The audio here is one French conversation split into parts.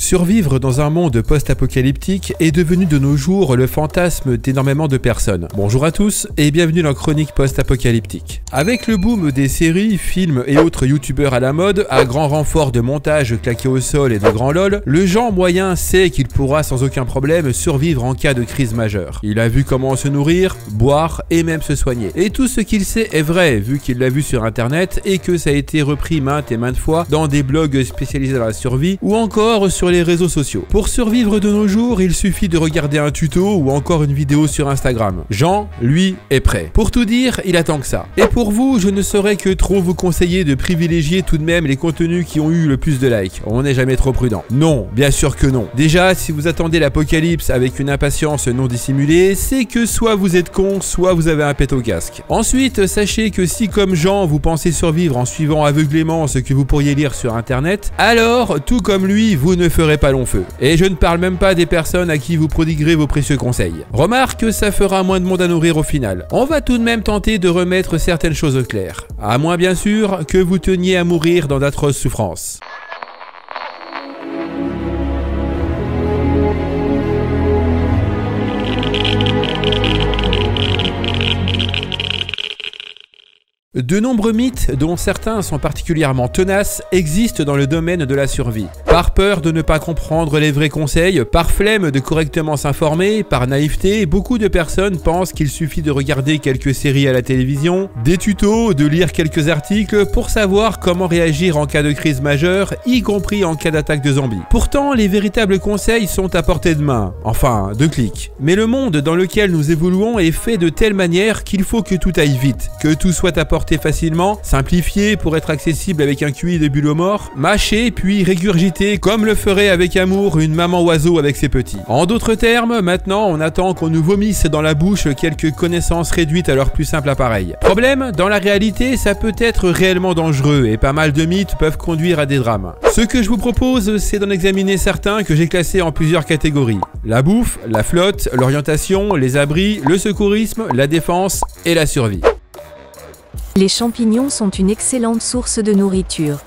Survivre dans un monde post-apocalyptique est devenu de nos jours le fantasme d'énormément de personnes. Bonjour à tous et bienvenue dans Chronique post-apocalyptique. Avec le boom des séries, films et autres youtubeurs à la mode, à grand renfort de montage claqué au sol et de grands lol, le genre moyen sait qu'il pourra sans aucun problème survivre en cas de crise majeure. Il a vu comment se nourrir, boire et même se soigner. Et tout ce qu'il sait est vrai vu qu'il l'a vu sur internet et que ça a été repris maintes et maintes fois dans des blogs spécialisés dans la survie ou encore sur les réseaux sociaux. Pour survivre de nos jours, il suffit de regarder un tuto ou encore une vidéo sur Instagram. Jean, lui, est prêt. Pour tout dire, il attend que ça. Et pour vous, je ne saurais que trop vous conseiller de privilégier tout de même les contenus qui ont eu le plus de likes. On n'est jamais trop prudent. Non, bien sûr que non. Déjà, si vous attendez l'apocalypse avec une impatience non dissimulée, c'est que soit vous êtes con, soit vous avez un pet au casque. Ensuite, sachez que si comme Jean, vous pensez survivre en suivant aveuglément ce que vous pourriez lire sur internet, alors, tout comme lui, vous ne ferez pas long feu. Et je ne parle même pas des personnes à qui vous prodiguerez vos précieux conseils. Remarque, ça fera moins de monde à nourrir au final. On va tout de même tenter de remettre certaines choses au clair. À moins bien sûr que vous teniez à mourir dans d'atroces souffrances. De nombreux mythes, dont certains sont particulièrement tenaces, existent dans le domaine de la survie. Par peur de ne pas comprendre les vrais conseils, par flemme de correctement s'informer, par naïveté, beaucoup de personnes pensent qu'il suffit de regarder quelques séries à la télévision, des tutos, de lire quelques articles pour savoir comment réagir en cas de crise majeure, y compris en cas d'attaque de zombies. Pourtant, les véritables conseils sont à portée de main, enfin, de clics. Mais le monde dans lequel nous évoluons est fait de telle manière qu'il faut que tout aille vite, que tout soit apporté facilement, simplifié pour être accessible avec un QI de bulot mort, mâché puis régurgité comme le ferait avec amour une maman oiseau avec ses petits. En d'autres termes, maintenant on attend qu'on nous vomisse dans la bouche quelques connaissances réduites à leur plus simple appareil. Problème, dans la réalité ça peut être réellement dangereux et pas mal de mythes peuvent conduire à des drames. Ce que je vous propose, c'est d'en examiner certains que j'ai classés en plusieurs catégories. La bouffe, la flotte, l'orientation, les abris, le secourisme, la défense et la survie. Les champignons sont une excellente source de nourriture.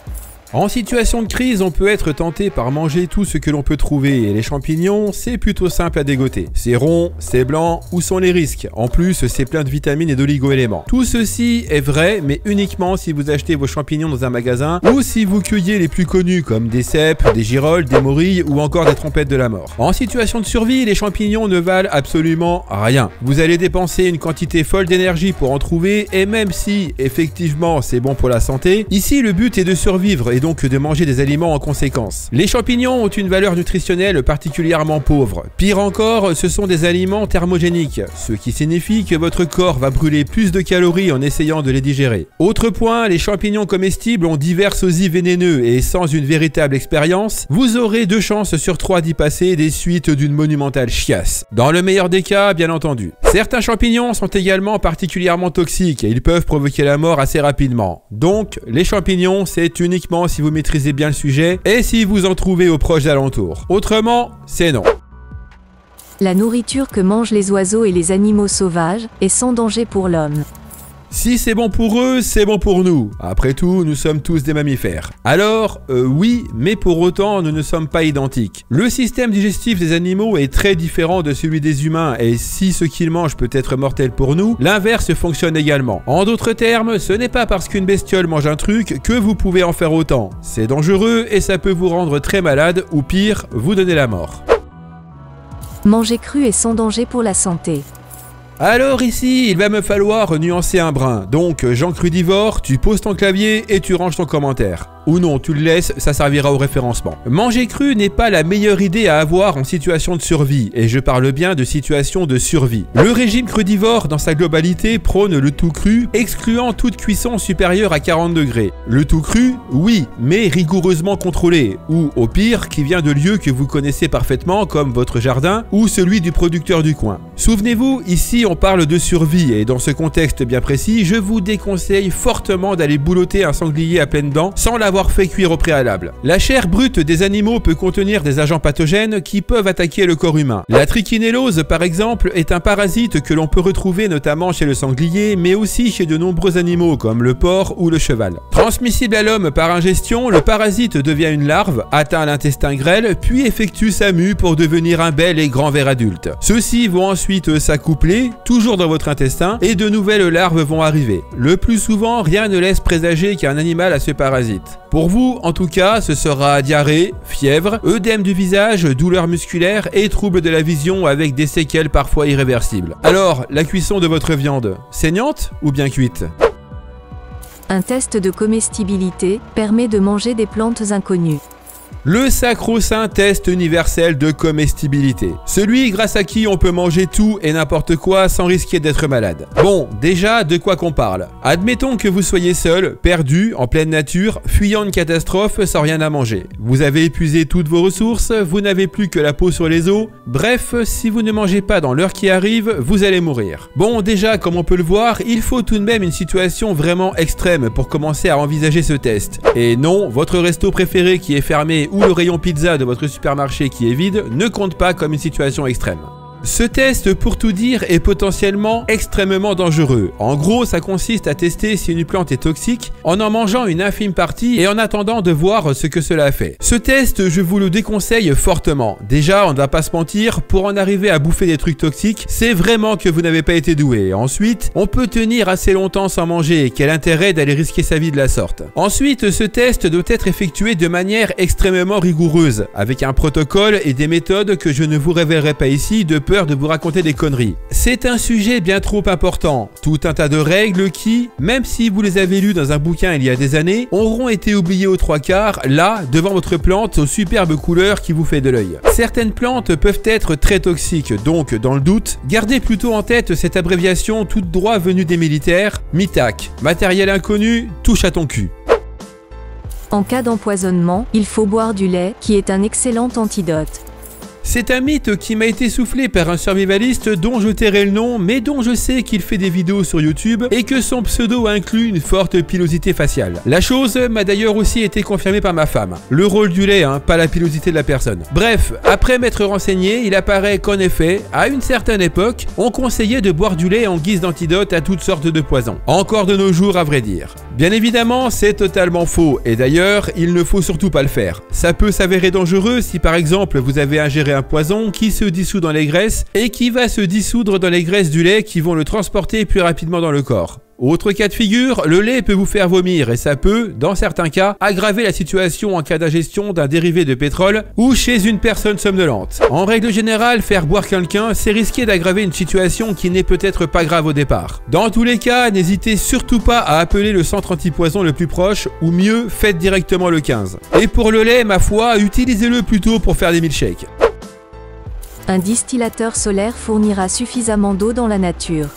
En situation de crise, on peut être tenté par manger tout ce que l'on peut trouver et les champignons, c'est plutôt simple à dégoter. C'est rond, c'est blanc, où sont les risques? En plus, c'est plein de vitamines et d'oligo-éléments. Tout ceci est vrai, mais uniquement si vous achetez vos champignons dans un magasin ou si vous cueillez les plus connus comme des cèpes, des girolles, des morilles ou encore des trompettes de la mort. En situation de survie, les champignons ne valent absolument rien. Vous allez dépenser une quantité folle d'énergie pour en trouver et même si, effectivement, c'est bon pour la santé, ici le but est de survivre et donc de manger des aliments en conséquence. Les champignons ont une valeur nutritionnelle particulièrement pauvre. Pire encore, ce sont des aliments thermogéniques, ce qui signifie que votre corps va brûler plus de calories en essayant de les digérer. Autre point, les champignons comestibles ont divers sosies vénéneux et sans une véritable expérience, vous aurez 2 chances sur 3 d'y passer des suites d'une monumentale chiasse. Dans le meilleur des cas, bien entendu. Certains champignons sont également particulièrement toxiques et ils peuvent provoquer la mort assez rapidement. Donc, les champignons, c'est uniquement si vous maîtrisez bien le sujet et si vous en trouvez aux proches alentours. Autrement, c'est non. La nourriture que mangent les oiseaux et les animaux sauvages est sans danger pour l'homme. Si c'est bon pour eux, c'est bon pour nous. Après tout, nous sommes tous des mammifères. Alors, oui, mais pour autant, nous ne sommes pas identiques. Le système digestif des animaux est très différent de celui des humains et si ce qu'ils mangent peut être mortel pour nous, l'inverse fonctionne également. En d'autres termes, ce n'est pas parce qu'une bestiole mange un truc que vous pouvez en faire autant. C'est dangereux et ça peut vous rendre très malade ou pire, vous donner la mort. Manger cru est sans danger pour la santé. Alors ici, il va me falloir nuancer un brin. Donc, Jean Crudivore, tu poses ton clavier et tu ranges ton commentaire. Ou non, tu le laisses, ça servira au référencement. Manger cru n'est pas la meilleure idée à avoir en situation de survie, et je parle bien de situation de survie. Le régime crudivore, dans sa globalité, prône le tout cru, excluant toute cuisson supérieure à 40 degrés. Le tout cru, oui, mais rigoureusement contrôlé, ou au pire, qui vient de lieux que vous connaissez parfaitement, comme votre jardin, ou celui du producteur du coin. Souvenez-vous, ici on parle de survie, et dans ce contexte bien précis, je vous déconseille fortement d'aller boulotter un sanglier à pleines dents, sans l'avoir l'avoir fait cuire au préalable. La chair brute des animaux peut contenir des agents pathogènes qui peuvent attaquer le corps humain. La trichinellose, par exemple, est un parasite que l'on peut retrouver notamment chez le sanglier, mais aussi chez de nombreux animaux comme le porc ou le cheval. Transmissible à l'homme par ingestion, le parasite devient une larve, atteint l'intestin grêle, puis effectue sa mue pour devenir un bel et grand ver adulte. Ceux-ci vont ensuite s'accoupler, toujours dans votre intestin, et de nouvelles larves vont arriver. Le plus souvent, rien ne laisse présager qu'un animal a ce parasite. Pour vous, en tout cas, ce sera diarrhée, fièvre, œdème du visage, douleurs musculaires et troubles de la vision avec des séquelles parfois irréversibles. Alors, la cuisson de votre viande, saignante ou bien cuite ? Un test de comestibilité permet de manger des plantes inconnues. Le sacro-saint test universel de comestibilité. Celui grâce à qui on peut manger tout et n'importe quoi sans risquer d'être malade. Bon, déjà, de quoi qu'on parle? Admettons que vous soyez seul, perdu, en pleine nature, fuyant une catastrophe sans rien à manger. Vous avez épuisé toutes vos ressources, vous n'avez plus que la peau sur les os. Bref, si vous ne mangez pas dans l'heure qui arrive, vous allez mourir. Bon, déjà, comme on peut le voir, il faut tout de même une situation vraiment extrême pour commencer à envisager ce test. Et non, votre resto préféré qui est fermé ou le rayon pizza de votre supermarché qui est vide ne compte pas comme une situation extrême. Ce test, pour tout dire, est potentiellement extrêmement dangereux. En gros, ça consiste à tester si une plante est toxique en mangeant une infime partie et en attendant de voir ce que cela fait. Ce test, je vous le déconseille fortement. Déjà, on ne va pas se mentir, pour en arriver à bouffer des trucs toxiques, c'est vraiment que vous n'avez pas été doué. Ensuite, on peut tenir assez longtemps sans manger. Quel intérêt d'aller risquer sa vie de la sorte? Ensuite, ce test doit être effectué de manière extrêmement rigoureuse, avec un protocole et des méthodes que je ne vous révélerai pas ici de peur de vous raconter des conneries. C'est un sujet bien trop important. Tout un tas de règles qui, même si vous les avez lues dans un bouquin il y a des années, auront été oubliées aux trois quarts, là, devant votre plante aux superbes couleurs qui vous fait de l'œil. Certaines plantes peuvent être très toxiques, donc, dans le doute, gardez plutôt en tête cette abréviation toute droit venue des militaires, MITAC, matériel inconnu, touche à ton cul. En cas d'empoisonnement, il faut boire du lait, qui est un excellent antidote. C'est un mythe qui m'a été soufflé par un survivaliste dont je tairai le nom, mais dont je sais qu'il fait des vidéos sur YouTube et que son pseudo inclut une forte pilosité faciale. La chose m'a d'ailleurs aussi été confirmée par ma femme. Le rôle du lait, pas la pilosité de la personne. Bref, après m'être renseigné, il apparaît qu'en effet, à une certaine époque, on conseillait de boire du lait en guise d'antidote à toutes sortes de poisons. Encore de nos jours à vrai dire. Bien évidemment, c'est totalement faux, et d'ailleurs, il ne faut surtout pas le faire. Ça peut s'avérer dangereux si par exemple vous avez ingéré un poison qui se dissout dans les graisses et qui va se dissoudre dans les graisses du lait qui vont le transporter plus rapidement dans le corps. Autre cas de figure, le lait peut vous faire vomir et ça peut, dans certains cas, aggraver la situation en cas d'ingestion d'un dérivé de pétrole ou chez une personne somnolente. En règle générale, faire boire quelqu'un, c'est risquer d'aggraver une situation qui n'est peut-être pas grave au départ. Dans tous les cas, n'hésitez surtout pas à appeler le centre antipoison le plus proche ou mieux, faites directement le 15. Et pour le lait, ma foi, utilisez-le plutôt pour faire des milkshakes. Un distillateur solaire fournira suffisamment d'eau dans la nature.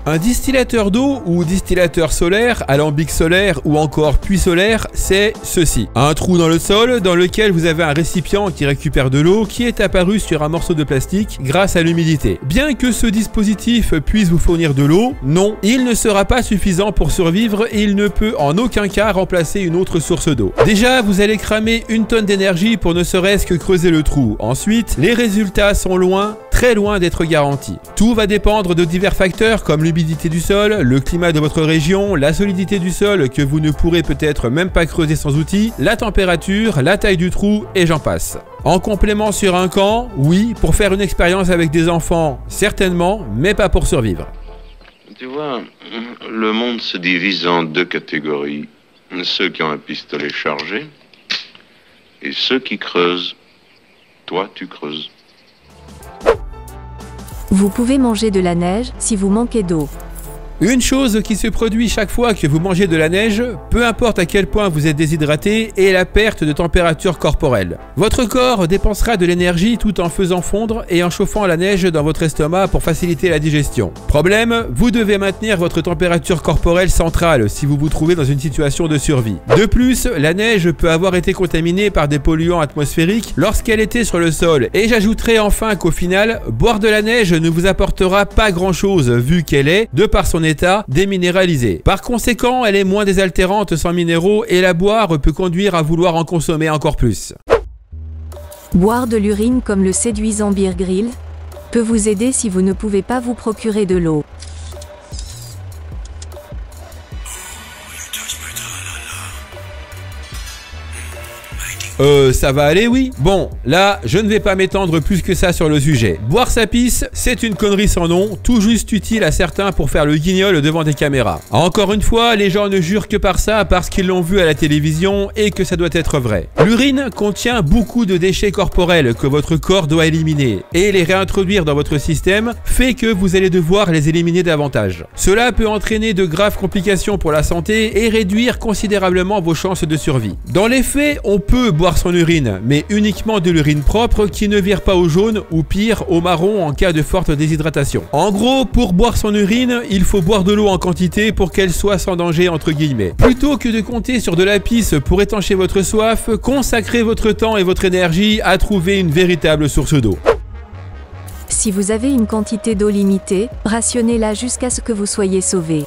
Un distillateur d'eau ou distillateur solaire, alambic solaire ou encore puits solaire, c'est ceci. Un trou dans le sol dans lequel vous avez un récipient qui récupère de l'eau qui est apparu sur un morceau de plastique grâce à l'humidité. Bien que ce dispositif puisse vous fournir de l'eau, non, il ne sera pas suffisant pour survivre et il ne peut en aucun cas remplacer une autre source d'eau. Déjà, vous allez cramer 1 tonne d'énergie pour ne serait-ce que creuser le trou. Ensuite, les résultats sont loin, très loin d'être garantis. Tout va dépendre de divers facteurs comme l'humidité du sol, le climat de votre région, la solidité du sol que vous ne pourrez peut-être même pas creuser sans outils, la température, la taille du trou et j'en passe. En complément sur un camp, oui, pour faire une expérience avec des enfants, certainement, mais pas pour survivre. Tu vois, le monde se divise en 2 catégories. Ceux qui ont un pistolet chargé et ceux qui creusent. Toi, tu creuses. Vous pouvez manger de la neige si vous manquez d'eau. Une chose qui se produit chaque fois que vous mangez de la neige, peu importe à quel point vous êtes déshydraté, est la perte de température corporelle. Votre corps dépensera de l'énergie tout en faisant fondre et en chauffant la neige dans votre estomac pour faciliter la digestion. Problème, vous devez maintenir votre température corporelle centrale si vous vous trouvez dans une situation de survie. De plus, la neige peut avoir été contaminée par des polluants atmosphériques lorsqu'elle était sur le sol. Et j'ajouterai enfin qu'au final, boire de la neige ne vous apportera pas grand chose vu qu'elle est, de par son son état déminéralisé. Par conséquent, elle est moins désaltérante sans minéraux et la boire peut conduire à vouloir en consommer encore plus. Boire de l'urine comme le séduisant Bear Grylls peut vous aider si vous ne pouvez pas vous procurer de l'eau. Ça va aller, oui? Bon, là, je ne vais pas m'étendre plus que ça sur le sujet. Boire sa pisse, c'est une connerie sans nom, tout juste utile à certains pour faire le guignol devant des caméras. Encore une fois, les gens ne jurent que par ça parce qu'ils l'ont vu à la télévision et que ça doit être vrai. L'urine contient beaucoup de déchets corporels que votre corps doit éliminer, et les réintroduire dans votre système fait que vous allez devoir les éliminer davantage. Cela peut entraîner de graves complications pour la santé et réduire considérablement vos chances de survie. Dans les faits, on peut boire son urine, mais uniquement de l'urine propre qui ne vire pas au jaune ou pire au marron en cas de forte déshydratation. En gros, pour boire son urine, il faut boire de l'eau en quantité pour qu'elle soit sans danger entre guillemets. Plutôt que de compter sur de la pisse pour étancher votre soif, consacrez votre temps et votre énergie à trouver une véritable source d'eau. Si vous avez une quantité d'eau limitée, rationnez-la jusqu'à ce que vous soyez sauvé.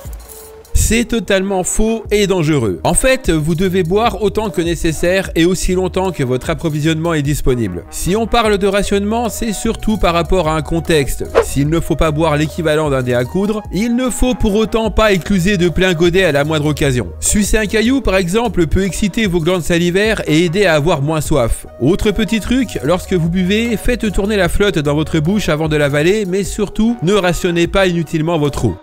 C'est totalement faux et dangereux. En fait, vous devez boire autant que nécessaire et aussi longtemps que votre approvisionnement est disponible. Si on parle de rationnement, c'est surtout par rapport à un contexte. S'il ne faut pas boire l'équivalent d'un dé à coudre, il ne faut pour autant pas écluser de plein godet à la moindre occasion. Sucer un caillou, par exemple, peut exciter vos glandes salivaires et aider à avoir moins soif. Autre petit truc, lorsque vous buvez, faites tourner la flotte dans votre bouche avant de l'avaler, mais surtout, ne rationnez pas inutilement votre eau.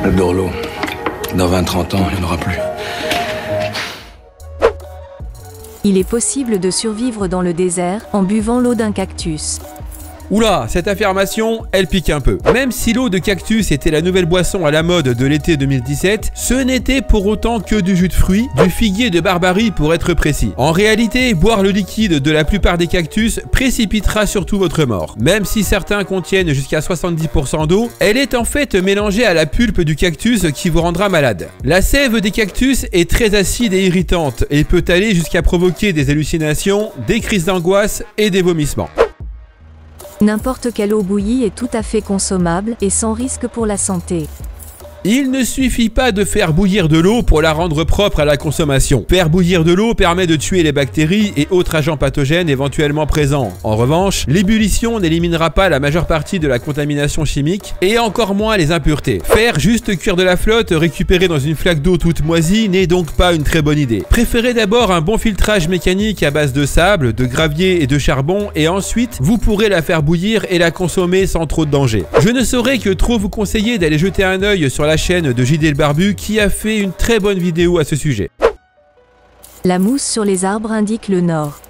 J'adore l'eau. Dans 20-30 ans, il n'y en aura plus. Il est possible de survivre dans le désert en buvant l'eau d'un cactus. Oula, cette affirmation, elle pique un peu. Même si l'eau de cactus était la nouvelle boisson à la mode de l'été 2017, ce n'était pour autant que du jus de fruits, du figuier de Barbarie pour être précis. En réalité, boire le liquide de la plupart des cactus précipitera surtout votre mort. Même si certains contiennent jusqu'à 70% d'eau, elle est en fait mélangée à la pulpe du cactus qui vous rendra malade. La sève des cactus est très acide et irritante et peut aller jusqu'à provoquer des hallucinations, des crises d'angoisse et des vomissements. N'importe quelle eau bouillie est tout à fait consommable et sans risque pour la santé. Il ne suffit pas de faire bouillir de l'eau pour la rendre propre à la consommation. Faire bouillir de l'eau permet de tuer les bactéries et autres agents pathogènes éventuellement présents. En revanche, l'ébullition n'éliminera pas la majeure partie de la contamination chimique et encore moins les impuretés. Faire juste cuire de la flotte récupérée dans une flaque d'eau toute moisie n'est donc pas une très bonne idée. Préférez d'abord un bon filtrage mécanique à base de sable, de gravier et de charbon et ensuite vous pourrez la faire bouillir et la consommer sans trop de danger. Je ne saurais que trop vous conseiller d'aller jeter un œil sur la chaîne de JD le Barbu qui a fait une très bonne vidéo à ce sujet. La mousse sur les arbres indique le nord.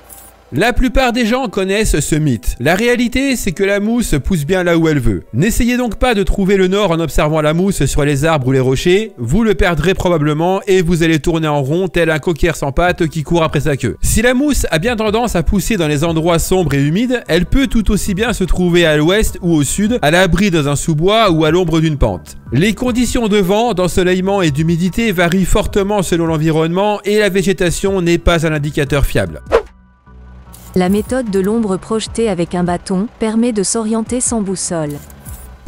La plupart des gens connaissent ce mythe. La réalité, c'est que la mousse pousse bien là où elle veut. N'essayez donc pas de trouver le nord en observant la mousse sur les arbres ou les rochers, vous le perdrez probablement et vous allez tourner en rond tel un coquillard sans pattes qui court après sa queue. Si la mousse a bien tendance à pousser dans les endroits sombres et humides, elle peut tout aussi bien se trouver à l'ouest ou au sud, à l'abri dans un sous-bois ou à l'ombre d'une pente. Les conditions de vent, d'ensoleillement et d'humidité varient fortement selon l'environnement et la végétation n'est pas un indicateur fiable. La méthode de l'ombre projetée avec un bâton permet de s'orienter sans boussole.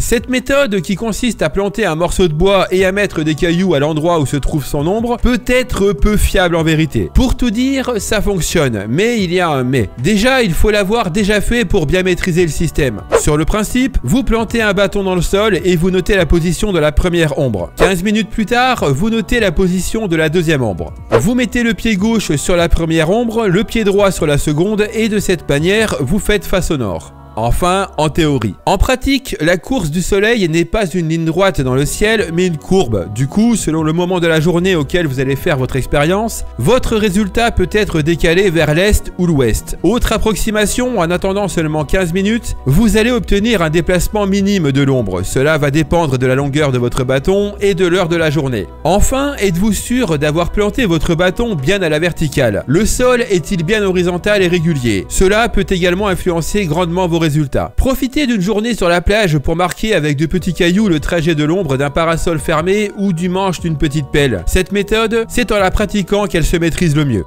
Cette méthode, qui consiste à planter un morceau de bois et à mettre des cailloux à l'endroit où se trouve son ombre, peut être peu fiable en vérité. Pour tout dire, ça fonctionne, mais il y a un mais. Déjà, il faut l'avoir déjà fait pour bien maîtriser le système. Sur le principe, vous plantez un bâton dans le sol et vous notez la position de la première ombre. 15 minutes plus tard, vous notez la position de la deuxième ombre. Vous mettez le pied gauche sur la première ombre, le pied droit sur la seconde et de cette manière, vous faites face au nord. Enfin, en théorie. En pratique, la course du soleil n'est pas une ligne droite dans le ciel, mais une courbe. Du coup, selon le moment de la journée auquel vous allez faire votre expérience, votre résultat peut être décalé vers l'est ou l'ouest. Autre approximation, en attendant seulement 15 minutes, vous allez obtenir un déplacement minime de l'ombre. Cela va dépendre de la longueur de votre bâton et de l'heure de la journée. Enfin, êtes-vous sûr d'avoir planté votre bâton bien à la verticale? Le sol est-il bien horizontal et régulier? Cela peut également influencer grandement vos résultats. Profitez d'une journée sur la plage pour marquer avec de petits cailloux le trajet de l'ombre d'un parasol fermé ou du manche d'une petite pelle. Cette méthode, c'est en la pratiquant qu'elle se maîtrise le mieux.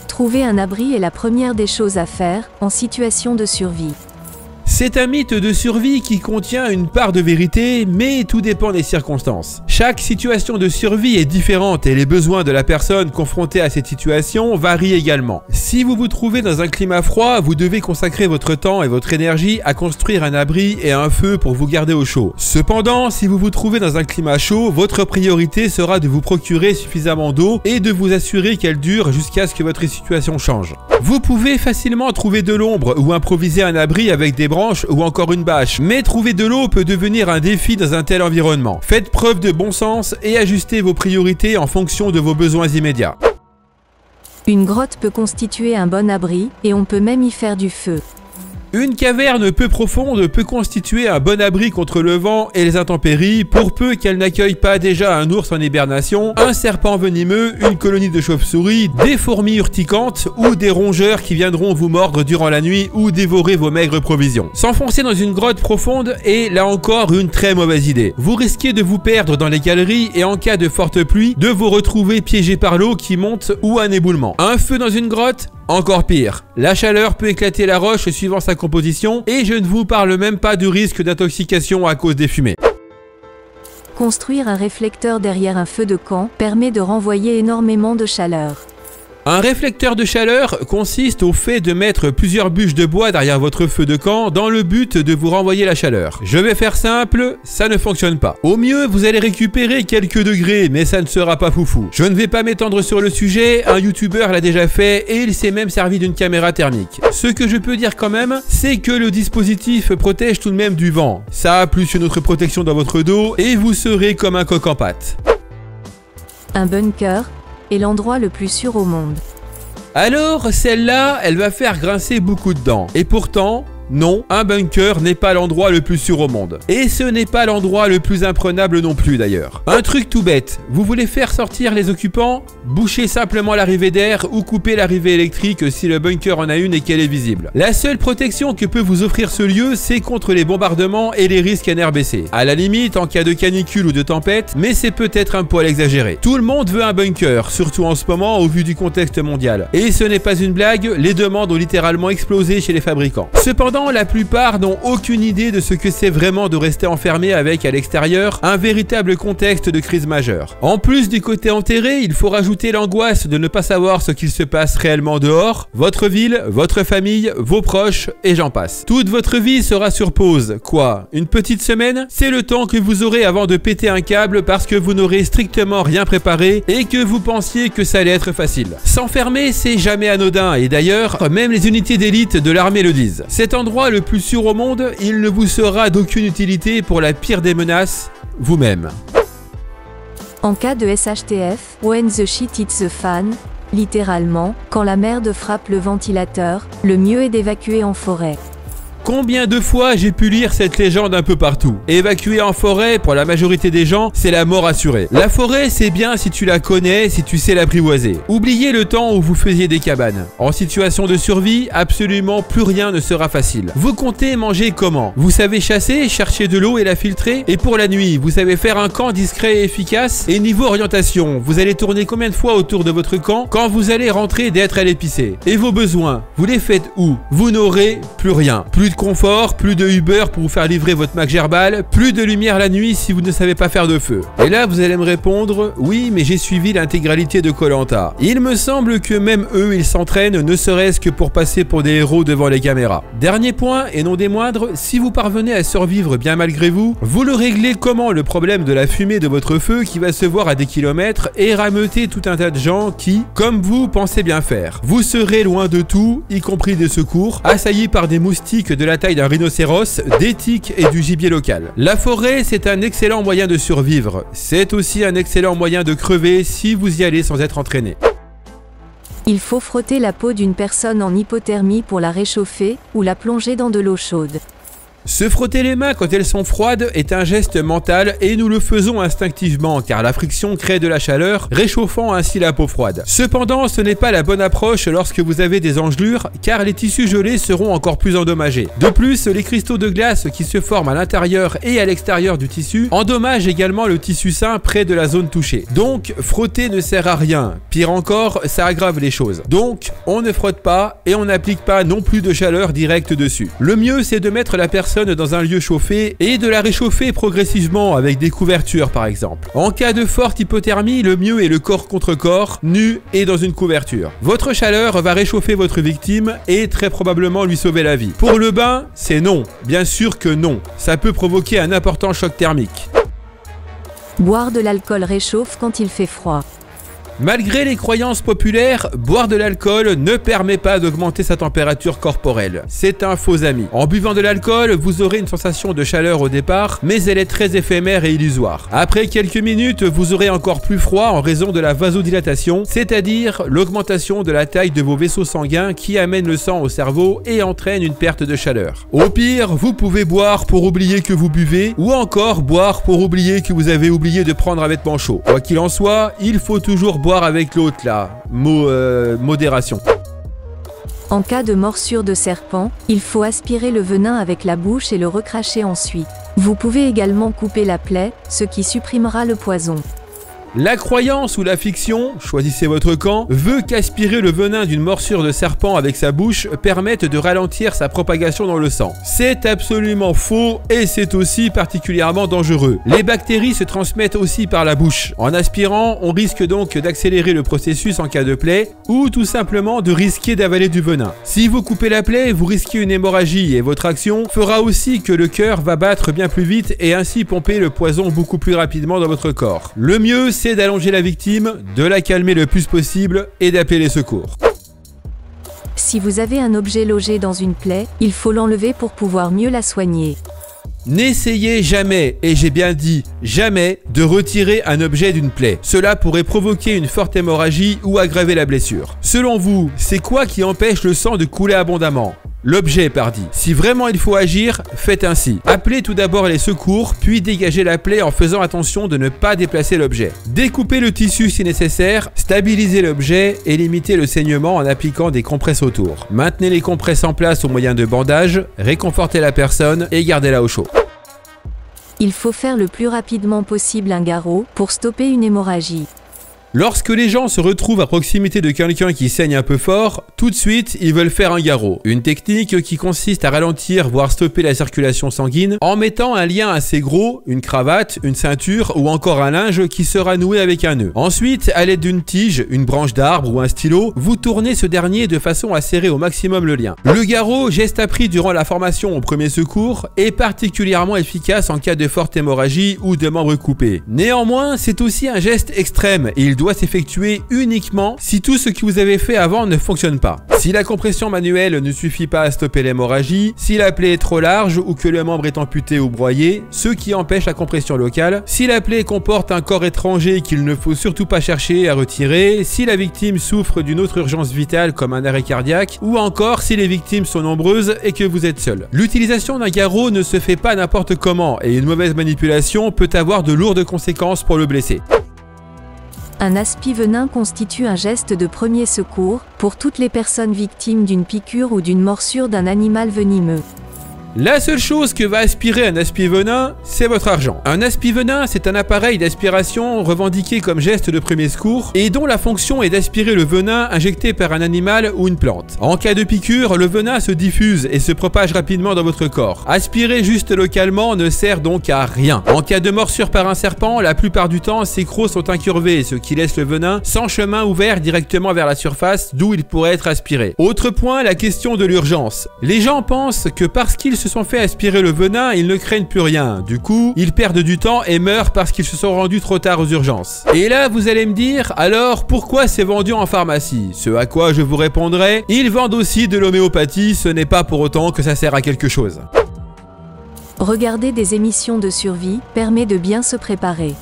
Trouver un abri est la première des choses à faire en situation de survie. C'est un mythe de survie qui contient une part de vérité, mais tout dépend des circonstances. Chaque situation de survie est différente et les besoins de la personne confrontée à cette situation varient également. Si vous vous trouvez dans un climat froid, vous devez consacrer votre temps et votre énergie à construire un abri et un feu pour vous garder au chaud. Cependant, si vous vous trouvez dans un climat chaud, votre priorité sera de vous procurer suffisamment d'eau et de vous assurer qu'elle dure jusqu'à ce que votre situation change. Vous pouvez facilement trouver de l'ombre ou improviser un abri avec des branches ou encore une bâche, mais trouver de l'eau peut devenir un défi dans un tel environnement. Faites preuve de bon sens et ajustez vos priorités en fonction de vos besoins immédiats. Une grotte peut constituer un bon abri, et on peut même y faire du feu. Une caverne peu profonde peut constituer un bon abri contre le vent et les intempéries, pour peu qu'elle n'accueille pas déjà un ours en hibernation, un serpent venimeux, une colonie de chauves-souris, des fourmis urticantes ou des rongeurs qui viendront vous mordre durant la nuit ou dévorer vos maigres provisions. S'enfoncer dans une grotte profonde est là encore une très mauvaise idée. Vous risquez de vous perdre dans les galeries et en cas de forte pluie, de vous retrouver piégé par l'eau qui monte ou un éboulement. Un feu dans une grotte ? Encore pire, la chaleur peut éclater la roche suivant sa composition et je ne vous parle même pas du risque d'intoxication à cause des fumées. Construire un réflecteur derrière un feu de camp permet de renvoyer énormément de chaleur. Un réflecteur de chaleur consiste au fait de mettre plusieurs bûches de bois derrière votre feu de camp dans le but de vous renvoyer la chaleur. Je vais faire simple, ça ne fonctionne pas. Au mieux, vous allez récupérer quelques degrés, mais ça ne sera pas foufou. Je ne vais pas m'étendre sur le sujet, un youtubeur l'a déjà fait et il s'est même servi d'une caméra thermique. Ce que je peux dire quand même, c'est que le dispositif protège tout de même du vent. Ça, plus une autre protection dans votre dos et vous serez comme un coq en pâte. Un bunker est l'endroit le plus sûr au monde. Alors, celle-là, elle va faire grincer beaucoup de dents. Et pourtant, non, un bunker n'est pas l'endroit le plus sûr au monde. Et ce n'est pas l'endroit le plus imprenable non plus d'ailleurs. Un truc tout bête, vous voulez faire sortir les occupants? Bouchez simplement l'arrivée d'air ou coupez l'arrivée électrique si le bunker en a une et qu'elle est visible. La seule protection que peut vous offrir ce lieu, c'est contre les bombardements et les risques NRBC. À la limite, en cas de canicule ou de tempête, mais c'est peut-être un poil exagéré. Tout le monde veut un bunker, surtout en ce moment au vu du contexte mondial. Et ce n'est pas une blague, les demandes ont littéralement explosé chez les fabricants. Cependant, la plupart n'ont aucune idée de ce que c'est vraiment de rester enfermé avec à l'extérieur un véritable contexte de crise majeure. En plus du côté enterré, il faut rajouter l'angoisse de ne pas savoir ce qu'il se passe réellement dehors, votre ville, votre famille, vos proches et j'en passe. Toute votre vie sera sur pause. Quoi? Une petite semaine? C'est le temps que vous aurez avant de péter un câble parce que vous n'aurez strictement rien préparé et que vous pensiez que ça allait être facile. S'enfermer, c'est jamais anodin et d'ailleurs, même les unités d'élite de l'armée le disent. Cet endroit le plus sûr au monde, il ne vous sera d'aucune utilité pour la pire des menaces, vous-même. En cas de SHTF, when the shit hits the fan, littéralement, quand la merde frappe le ventilateur, le mieux est d'évacuer en forêt. Combien de fois j'ai pu lire cette légende un peu partout? Évacuer en forêt, pour la majorité des gens, c'est la mort assurée. La forêt, c'est bien si tu la connais, si tu sais l'apprivoiser. Oubliez le temps où vous faisiez des cabanes. En situation de survie, absolument plus rien ne sera facile. Vous comptez manger comment? Vous savez chasser, chercher de l'eau et la filtrer? Et pour la nuit, vous savez faire un camp discret et efficace? Et niveau orientation, vous allez tourner combien de fois autour de votre camp quand vous allez rentrer d'être à l'épicé? Et vos besoins, vous les faites où? Vous n'aurez plus rien. Plus de confort, plus de Uber pour vous faire livrer votre Mac Gerbal, plus de lumière la nuit si vous ne savez pas faire de feu. Et là, vous allez me répondre, oui, mais j'ai suivi l'intégralité de Koh-Lanta. Il me semble que même eux, ils s'entraînent, ne serait-ce que pour passer pour des héros devant les caméras. Dernier point, et non des moindres, si vous parvenez à survivre bien malgré vous, vous le réglez comment le problème de la fumée de votre feu qui va se voir à des kilomètres et rameuter tout un tas de gens qui, comme vous, pensez bien faire. Vous serez loin de tout, y compris des secours, assaillis par des moustiques de la taille d'un rhinocéros, des tiques et du gibier local. La forêt, c'est un excellent moyen de survivre. C'est aussi un excellent moyen de crever si vous y allez sans être entraîné. Il faut frotter la peau d'une personne en hypothermie pour la réchauffer, ou la plonger dans de l'eau chaude. Se frotter les mains quand elles sont froides est un geste mental et nous le faisons instinctivement car la friction crée de la chaleur, réchauffant ainsi la peau froide. Cependant, ce n'est pas la bonne approche lorsque vous avez des engelures car les tissus gelés seront encore plus endommagés. De plus, les cristaux de glace qui se forment à l'intérieur et à l'extérieur du tissu endommagent également le tissu sain près de la zone touchée. Donc, frotter ne sert à rien. Pire encore, ça aggrave les choses. Donc, on ne frotte pas et on n'applique pas non plus de chaleur directe dessus. Le mieux, c'est de mettre la personne dans un lieu chauffé et de la réchauffer progressivement avec des couvertures par exemple. En cas de forte hypothermie, le mieux est le corps contre corps, nu et dans une couverture. Votre chaleur va réchauffer votre victime et très probablement lui sauver la vie. Pour le bain, c'est non. Bien sûr que non. Ça peut provoquer un important choc thermique. Boire de l'alcool réchauffe quand il fait froid. Malgré les croyances populaires, boire de l'alcool ne permet pas d'augmenter sa température corporelle. C'est un faux ami. En buvant de l'alcool, vous aurez une sensation de chaleur au départ, mais elle est très éphémère et illusoire. Après quelques minutes, vous aurez encore plus froid en raison de la vasodilatation, c'est-à-dire l'augmentation de la taille de vos vaisseaux sanguins qui amène le sang au cerveau et entraîne une perte de chaleur. Au pire, vous pouvez boire pour oublier que vous buvez, ou encore boire pour oublier que vous avez oublié de prendre un vêtement chaud. Quoi qu'il en soit, il faut toujours boire avec l'autre là, modération. En cas de morsure de serpent, il faut aspirer le venin avec la bouche et le recracher ensuite. Vous pouvez également couper la plaie, ce qui supprimera le poison. La croyance ou la fiction, choisissez votre camp, veut qu'aspirer le venin d'une morsure de serpent avec sa bouche permette de ralentir sa propagation dans le sang. C'est absolument faux et c'est aussi particulièrement dangereux. Les bactéries se transmettent aussi par la bouche. En aspirant, on risque donc d'accélérer le processus en cas de plaie ou tout simplement de risquer d'avaler du venin. Si vous coupez la plaie, vous risquez une hémorragie et votre action fera aussi que le cœur va battre bien plus vite et ainsi pomper le poison beaucoup plus rapidement dans votre corps. Le mieux, c'est d'allonger la victime, de la calmer le plus possible et d'appeler les secours. Si vous avez un objet logé dans une plaie, il faut l'enlever pour pouvoir mieux la soigner. N'essayez jamais, et j'ai bien dit jamais, de retirer un objet d'une plaie. Cela pourrait provoquer une forte hémorragie ou aggraver la blessure. Selon vous, c'est quoi qui empêche le sang de couler abondamment ? L'objet, pardi. Si vraiment il faut agir, faites ainsi. Appelez tout d'abord les secours, puis dégagez la plaie en faisant attention de ne pas déplacer l'objet. Découpez le tissu si nécessaire, stabilisez l'objet et limitez le saignement en appliquant des compresses autour. Maintenez les compresses en place au moyen de bandages, réconfortez la personne et gardez-la au chaud. Il faut faire le plus rapidement possible un garrot pour stopper une hémorragie. Lorsque les gens se retrouvent à proximité de quelqu'un qui saigne un peu fort, tout de suite, ils veulent faire un garrot. Une technique qui consiste à ralentir, voire stopper la circulation sanguine, en mettant un lien assez gros, une cravate, une ceinture ou encore un linge qui sera noué avec un nœud. Ensuite, à l'aide d'une tige, une branche d'arbre ou un stylo, vous tournez ce dernier de façon à serrer au maximum le lien. Le garrot, geste appris durant la formation au premier secours, est particulièrement efficace en cas de forte hémorragie ou de membres coupés. Néanmoins, c'est aussi un geste extrême et il doit s'effectuer uniquement si tout ce que vous avez fait avant ne fonctionne pas. Si la compression manuelle ne suffit pas à stopper l'hémorragie, si la plaie est trop large ou que le membre est amputé ou broyé, ce qui empêche la compression locale, si la plaie comporte un corps étranger qu'il ne faut surtout pas chercher à retirer, si la victime souffre d'une autre urgence vitale comme un arrêt cardiaque, ou encore si les victimes sont nombreuses et que vous êtes seul. L'utilisation d'un garrot ne se fait pas n'importe comment et une mauvaise manipulation peut avoir de lourdes conséquences pour le blessé. Un aspi-venin constitue un geste de premier secours pour toutes les personnes victimes d'une piqûre ou d'une morsure d'un animal venimeux. La seule chose que va aspirer un aspi-venin, c'est votre argent. Un aspi-venin, c'est un appareil d'aspiration revendiqué comme geste de premier secours et dont la fonction est d'aspirer le venin injecté par un animal ou une plante. En cas de piqûre, le venin se diffuse et se propage rapidement dans votre corps. Aspirer juste localement ne sert donc à rien. En cas de morsure par un serpent, la plupart du temps, ses crocs sont incurvés, ce qui laisse le venin sans chemin ouvert directement vers la surface d'où il pourrait être aspiré. Autre point, la question de l'urgence. Les gens pensent que parce qu'ils se sont fait aspirer le venin, ils ne craignent plus rien. Du coup, ils perdent du temps et meurent parce qu'ils se sont rendus trop tard aux urgences. Et là, vous allez me dire, alors pourquoi c'est vendu en pharmacie? Ce à quoi je vous répondrai, ils vendent aussi de l'homéopathie, ce n'est pas pour autant que ça sert à quelque chose. Regarder des émissions de survie permet de bien se préparer.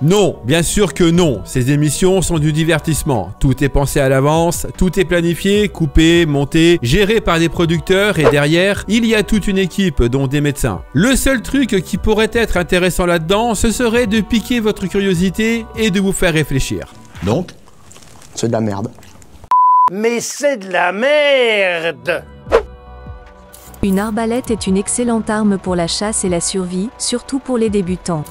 Non, bien sûr que non. Ces émissions sont du divertissement. Tout est pensé à l'avance, tout est planifié, coupé, monté, géré par des producteurs et derrière, il y a toute une équipe, dont des médecins. Le seul truc qui pourrait être intéressant là-dedans, ce serait de piquer votre curiosité et de vous faire réfléchir. Donc, c'est de la merde. Mais c'est de la merde! Une arbalète est une excellente arme pour la chasse et la survie, surtout pour les débutants.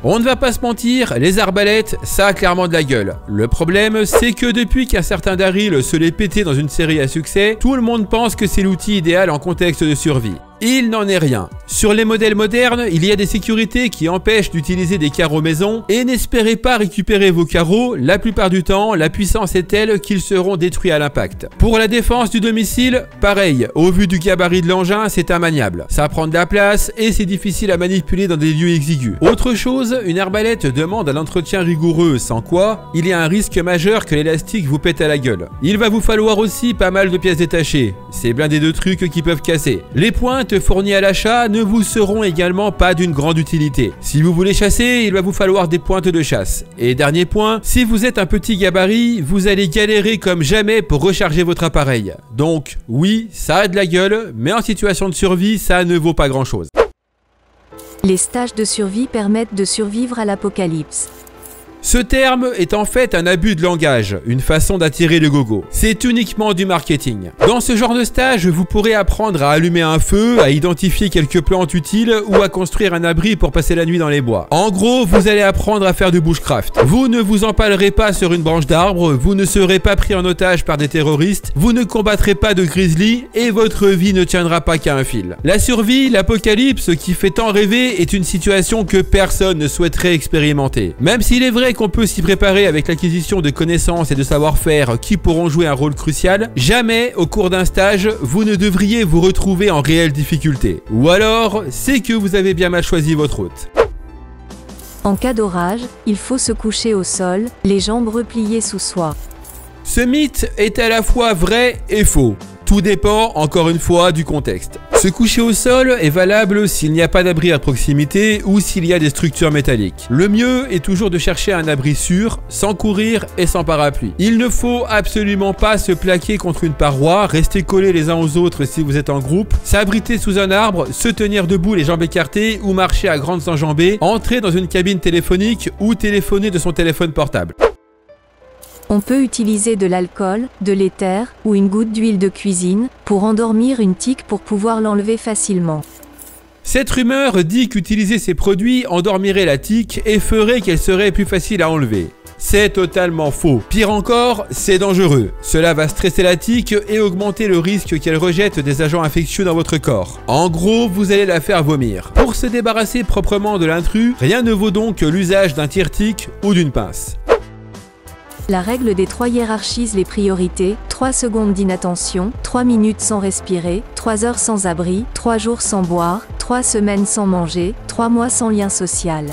On ne va pas se mentir, les arbalètes, ça a clairement de la gueule. Le problème, c'est que depuis qu'un certain Daryl se l'est pété dans une série à succès, tout le monde pense que c'est l'outil idéal en contexte de survie. Il n'en est rien. Sur les modèles modernes, il y a des sécurités qui empêchent d'utiliser des carreaux maison et n'espérez pas récupérer vos carreaux, la plupart du temps, la puissance est telle qu'ils seront détruits à l'impact. Pour la défense du domicile, pareil, au vu du gabarit de l'engin, c'est immaniable. Ça prend de la place et c'est difficile à manipuler dans des lieux exigus. Autre chose, une arbalète demande un entretien rigoureux, sans quoi, il y a un risque majeur que l'élastique vous pète à la gueule. Il va vous falloir aussi pas mal de pièces détachées. C'est blindé de trucs qui peuvent casser. Les pointes fournis à l'achat ne vous seront également pas d'une grande utilité. Si vous voulez chasser, il va vous falloir des pointes de chasse. Et dernier point, si vous êtes un petit gabarit, vous allez galérer comme jamais pour recharger votre appareil. Donc oui, ça a de la gueule, mais en situation de survie, ça ne vaut pas grand chose. Les stages de survie permettent de survivre à l'apocalypse. Ce terme est en fait un abus de langage, une façon d'attirer le gogo. C'est uniquement du marketing. Dans ce genre de stage, vous pourrez apprendre à allumer un feu, à identifier quelques plantes utiles ou à construire un abri pour passer la nuit dans les bois. En gros, vous allez apprendre à faire du bushcraft. Vous ne vous empalerez pas sur une branche d'arbre, vous ne serez pas pris en otage par des terroristes, vous ne combattrez pas de grizzly et votre vie ne tiendra pas qu'à un fil. La survie, l'apocalypse qui fait tant rêver est une situation que personne ne souhaiterait expérimenter. Même s'il est vrai qu'on peut s'y préparer avec l'acquisition de connaissances et de savoir-faire qui pourront jouer un rôle crucial, jamais au cours d'un stage, vous ne devriez vous retrouver en réelle difficulté. Ou alors, c'est que vous avez bien mal choisi votre route. En cas d'orage, il faut se coucher au sol, les jambes repliées sous soi. Ce mythe est à la fois vrai et faux. Tout dépend, encore une fois, du contexte. Se coucher au sol est valable s'il n'y a pas d'abri à proximité ou s'il y a des structures métalliques. Le mieux est toujours de chercher un abri sûr, sans courir et sans parapluie. Il ne faut absolument pas se plaquer contre une paroi, rester collés les uns aux autres si vous êtes en groupe, s'abriter sous un arbre, se tenir debout les jambes écartées ou marcher à grandes enjambées, entrer dans une cabine téléphonique ou téléphoner de son téléphone portable. On peut utiliser de l'alcool, de l'éther ou une goutte d'huile de cuisine pour endormir une tique pour pouvoir l'enlever facilement. Cette rumeur dit qu'utiliser ces produits endormirait la tique et ferait qu'elle serait plus facile à enlever. C'est totalement faux. Pire encore, c'est dangereux. Cela va stresser la tique et augmenter le risque qu'elle rejette des agents infectieux dans votre corps. En gros, vous allez la faire vomir. Pour se débarrasser proprement de l'intrus, rien ne vaut donc l'usage d'un tire-tique ou d'une pince. La règle des 3 hiérarchise les priorités, 3 secondes d'inattention, 3 minutes sans respirer, 3 heures sans abri, 3 jours sans boire, 3 semaines sans manger, 3 mois sans lien social.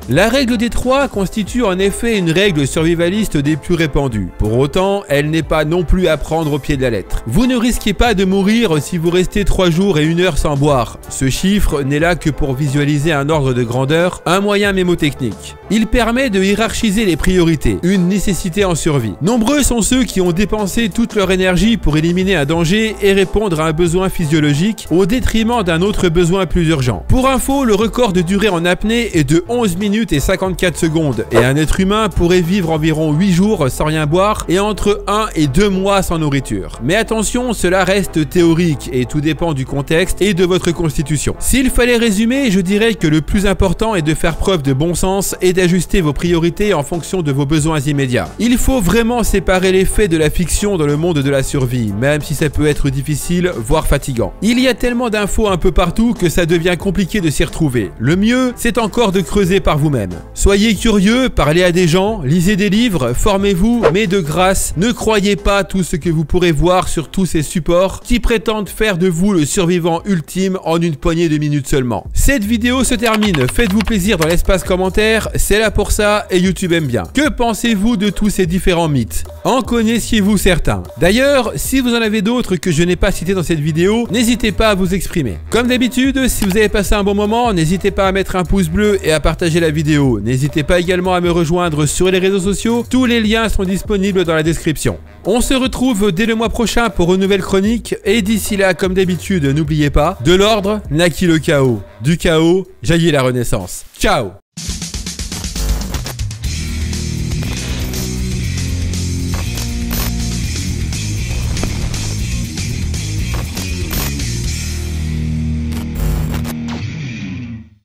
La règle des 3 constitue en effet une règle survivaliste des plus répandues. Pour autant, elle n'est pas non plus à prendre au pied de la lettre. Vous ne risquez pas de mourir si vous restez 3 jours et 1 heure sans boire. Ce chiffre n'est là que pour visualiser un ordre de grandeur, un moyen mémotechnique. Il permet de hiérarchiser les priorités, une nécessité en survie. Nombreux sont ceux qui ont dépensé toute leur énergie pour éliminer un danger et répondre à un besoin physiologique au détriment d'un autre besoin plus urgent. Pour info, le record de durée en apnée est de 11 minutes et 54 secondes et un être humain pourrait vivre environ 8 jours sans rien boire et entre 1 et 2 mois sans nourriture. Mais attention, cela reste théorique et tout dépend du contexte et de votre constitution. S'il fallait résumer, je dirais que le plus important est de faire preuve de bon sens et d'ajuster vos priorités en fonction de vos besoins immédiats. Il faut vraiment séparer les faits de la fiction dans le monde de la survie, même si ça peut être difficile, voire fatigant. Il y a tellement d'infos un peu partout que ça devient compliqué de s'y retrouver. Le mieux, c'est encore de creuser par vous-même. Soyez curieux, parlez à des gens, lisez des livres, formez-vous, mais de grâce, ne croyez pas tout ce que vous pourrez voir sur tous ces supports qui prétendent faire de vous le survivant ultime en une poignée de minutes seulement. Cette vidéo se termine, faites-vous plaisir dans l'espace commentaire, c'est là pour ça et YouTube aime bien. Que pensez-vous de tous ces différents mythes? En connaissiez-vous certains? D'ailleurs, si vous en avez d'autres que je n'ai pas cités dans cette vidéo, n'hésitez pas à vous exprimer. Comme d'habitude, si vous avez passé un bon moment, n'hésitez pas à mettre un pouce bleu et à partager la vidéo vidéo. N'hésitez pas également à me rejoindre sur les réseaux sociaux, tous les liens sont disponibles dans la description. On se retrouve dès le mois prochain pour une nouvelle chronique, et d'ici là, comme d'habitude, n'oubliez pas, de l'ordre naquit le chaos, du chaos jaillit la renaissance. Ciao!